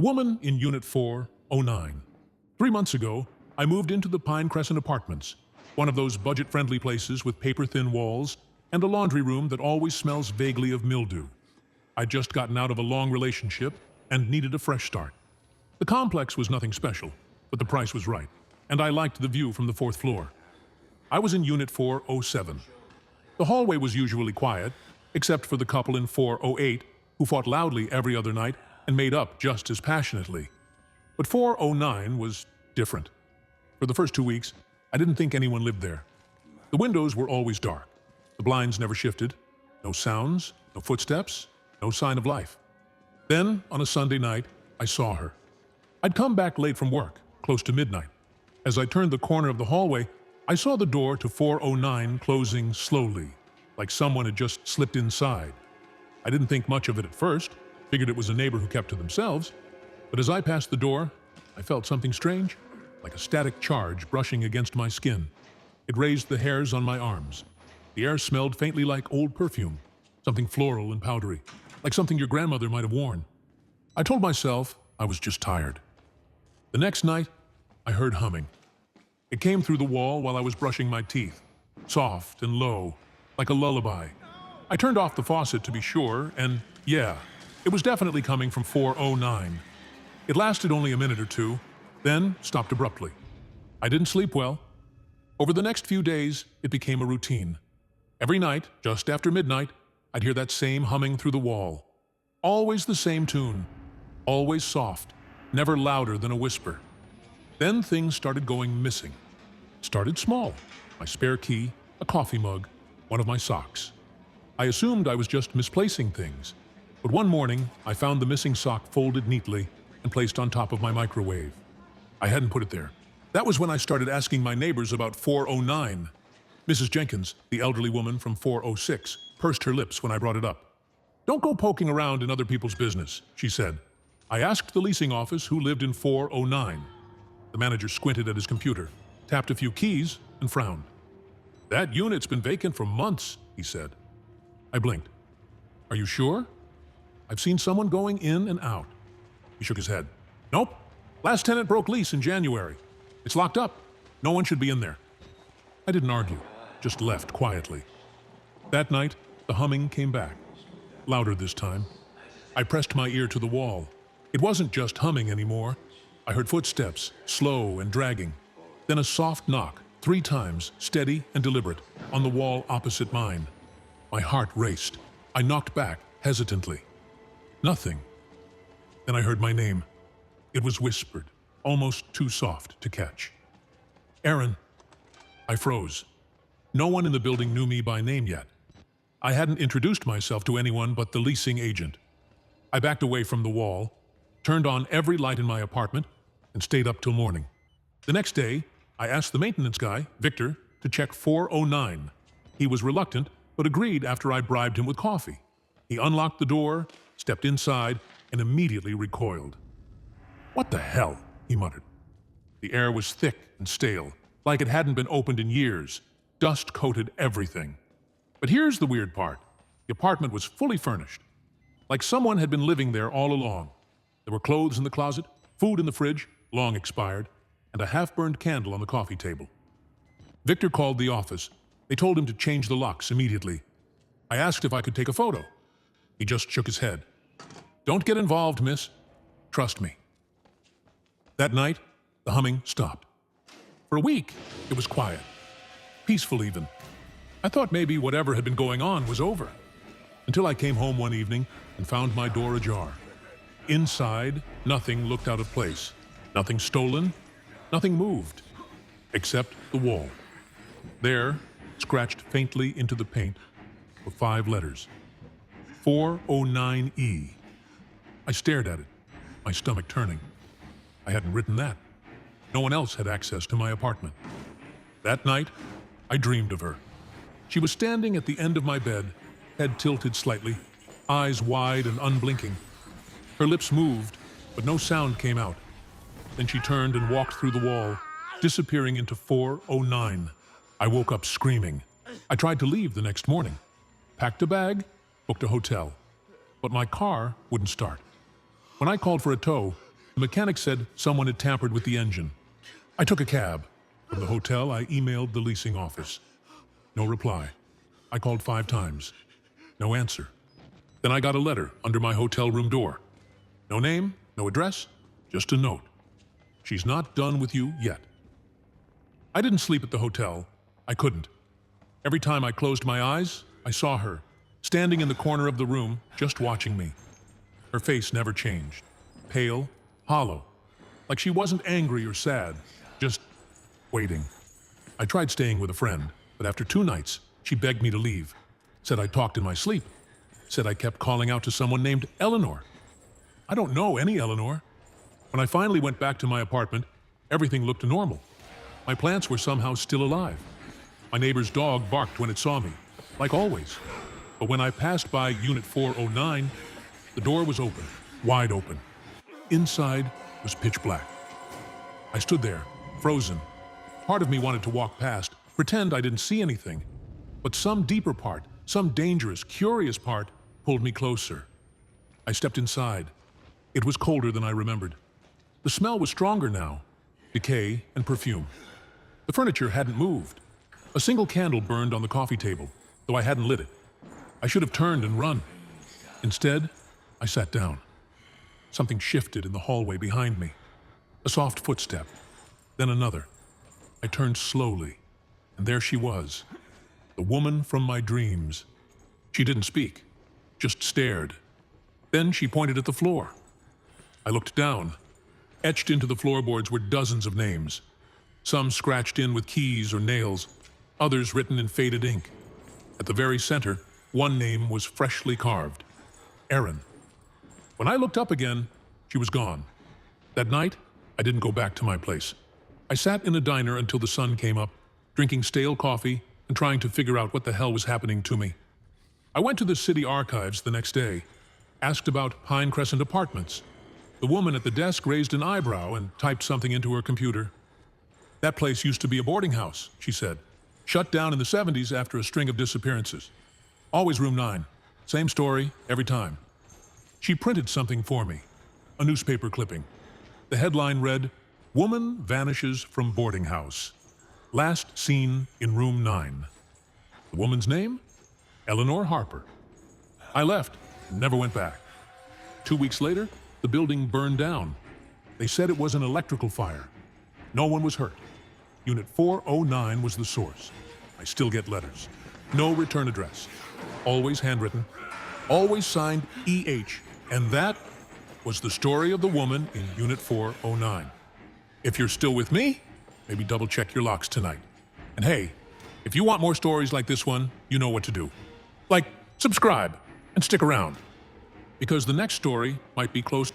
The woman in Unit 409. 3 months ago, I moved into the Pine Crescent Apartments, one of those budget-friendly places with paper-thin walls and a laundry room that always smells vaguely of mildew. I'd just gotten out of a long relationship and needed a fresh start. The complex was nothing special, but the price was right, and I liked the view from the 4th floor. I was in Unit 407. The hallway was usually quiet, except for the couple in 408 who fought loudly every other night and made up just as passionately. But 409 was different. For the first 2 weeks, I didn't think anyone lived there. The windows were always dark. The blinds never shifted. No sounds, no footsteps, no sign of life. Then, on a Sunday night, I saw her. I'd come back late from work, close to midnight. As I turned the corner of the hallway, I saw the door to 409 closing slowly, like someone had just slipped inside. I didn't think much of it at first, figured it was a neighbor who kept to themselves, but as I passed the door, I felt something strange, like a static charge brushing against my skin. It raised the hairs on my arms. The air smelled faintly like old perfume, something floral and powdery, like something your grandmother might have worn. I told myself I was just tired. The next night, I heard humming. It came through the wall while I was brushing my teeth, soft and low, like a lullaby. I turned off the faucet to be sure, and yeah, it was definitely coming from 409. It lasted only a minute or two, then stopped abruptly. I didn't sleep well. Over the next few days, it became a routine. Every night, just after midnight, I'd hear that same humming through the wall. Always the same tune, always soft, never louder than a whisper. Then things started going missing. Started small, my spare key, a coffee mug, one of my socks. I assumed I was just misplacing things, but one morning I found the missing sock folded neatly and placed on top of my microwave. I hadn't put it there. That was when I started asking my neighbors about 409. Mrs. Jenkins, the elderly woman from 406, pursed her lips when I brought it up. "Don't go poking around in other people's business," she said. I asked the leasing office who lived in 409. The manager squinted at his computer, tapped a few keys, and frowned. "That unit's been vacant for months," he said. I blinked. "Are you sure? I've seen someone going in and out." He shook his head. "Nope. Last tenant broke lease in January. It's locked up. No one should be in there." I didn't argue, just left quietly. That night, the humming came back, louder this time. I pressed my ear to the wall. It wasn't just humming anymore. I heard footsteps, slow and dragging. Then a soft knock, 3 times, steady and deliberate, on the wall opposite mine. My heart raced. I knocked back, hesitantly. Nothing. Then I heard my name. It was whispered, almost too soft to catch. "Erin." I froze. No one in the building knew me by name yet. I hadn't introduced myself to anyone but the leasing agent. I backed away from the wall, turned on every light in my apartment, and stayed up till morning. The next day, I asked the maintenance guy, Victor, to check 409. He was reluctant, but agreed after I bribed him with coffee. He unlocked the door, stepped inside, and immediately recoiled. "What the hell?" he muttered. The air was thick and stale, like it hadn't been opened in years. Dust coated everything. But here's the weird part. The apartment was fully furnished, like someone had been living there all along. There were clothes in the closet, food in the fridge, long expired, and a half-burned candle on the coffee table. Victor called the office. They told him to change the locks immediately. I asked if I could take a photo. He just shook his head. "Don't get involved, miss. Trust me." That night, the humming stopped. For a week, it was quiet. Peaceful even. I thought maybe whatever had been going on was over. Until I came home one evening and found my door ajar. Inside, nothing looked out of place. Nothing stolen, nothing moved. Except the wall. There, scratched faintly into the paint, were 5 letters. 409E. I stared at it, my stomach turning. I hadn't written that. No one else had access to my apartment. That night, I dreamed of her. She was standing at the end of my bed, head tilted slightly, eyes wide and unblinking. Her lips moved, but no sound came out. Then she turned and walked through the wall, disappearing into 409. I woke up screaming. I tried to leave the next morning. Packed a bag, booked a hotel. But my car wouldn't start. When I called for a tow, The mechanic said someone had tampered with the engine. I took a cab. From the hotel, I emailed the leasing office. No reply. I called 5 times. No answer. Then I got a letter under my hotel room door. No name, no address, just a note. She's not done with you yet. I didn't sleep at the hotel. I couldn't. Every time I closed my eyes, I saw her, standing in the corner of the room, just watching me. Her face never changed. Pale, hollow, like she wasn't angry or sad, just waiting. I tried staying with a friend, but after 2 nights, she begged me to leave. Said I talked in my sleep. Said I kept calling out to someone named Eleanor. I don't know any Eleanor. When I finally went back to my apartment, everything looked normal. My plants were somehow still alive. My neighbor's dog barked when it saw me, like always. But when I passed by Unit 409, the door was open, wide open. Inside was pitch black. I stood there, frozen. Part of me wanted to walk past, pretend I didn't see anything. But some deeper part, some dangerous, curious part, pulled me closer. I stepped inside. It was colder than I remembered. The smell was stronger now, decay and perfume. The furniture hadn't moved. A single candle burned on the coffee table, though I hadn't lit it. I should have turned and run. Instead, I sat down. Something shifted in the hallway behind me. A soft footstep, then another. I turned slowly, and there she was, the woman from my dreams. She didn't speak, just stared. Then she pointed at the floor. I looked down. Etched into the floorboards were dozens of names. Some scratched in with keys or nails, others written in faded ink. At the very center, one name was freshly carved, Erin. When I looked up again, she was gone. That night, I didn't go back to my place. I sat in a diner until the sun came up, drinking stale coffee and trying to figure out what the hell was happening to me. I went to the city archives the next day, asked about Pine Crescent Apartments. The woman at the desk raised an eyebrow and typed something into her computer. That place used to be a boarding house, she said. Shut down in the 70s after a string of disappearances. Always room 9. Same story, every time. She printed something for me, a newspaper clipping. The headline read, "Woman vanishes from boarding house. Last seen in room 9. The woman's name? Eleanor Harper. I left and never went back. 2 weeks later, the building burned down. They said it was an electrical fire. No one was hurt. Unit 409 was the source. I still get letters. No return address. Always handwritten. Always signed EH. And that was the story of the woman in Unit 409. If you're still with me, maybe double check your locks tonight. And hey, if you want more stories like this one, you know what to do. Like, subscribe and stick around. Because the next story might be close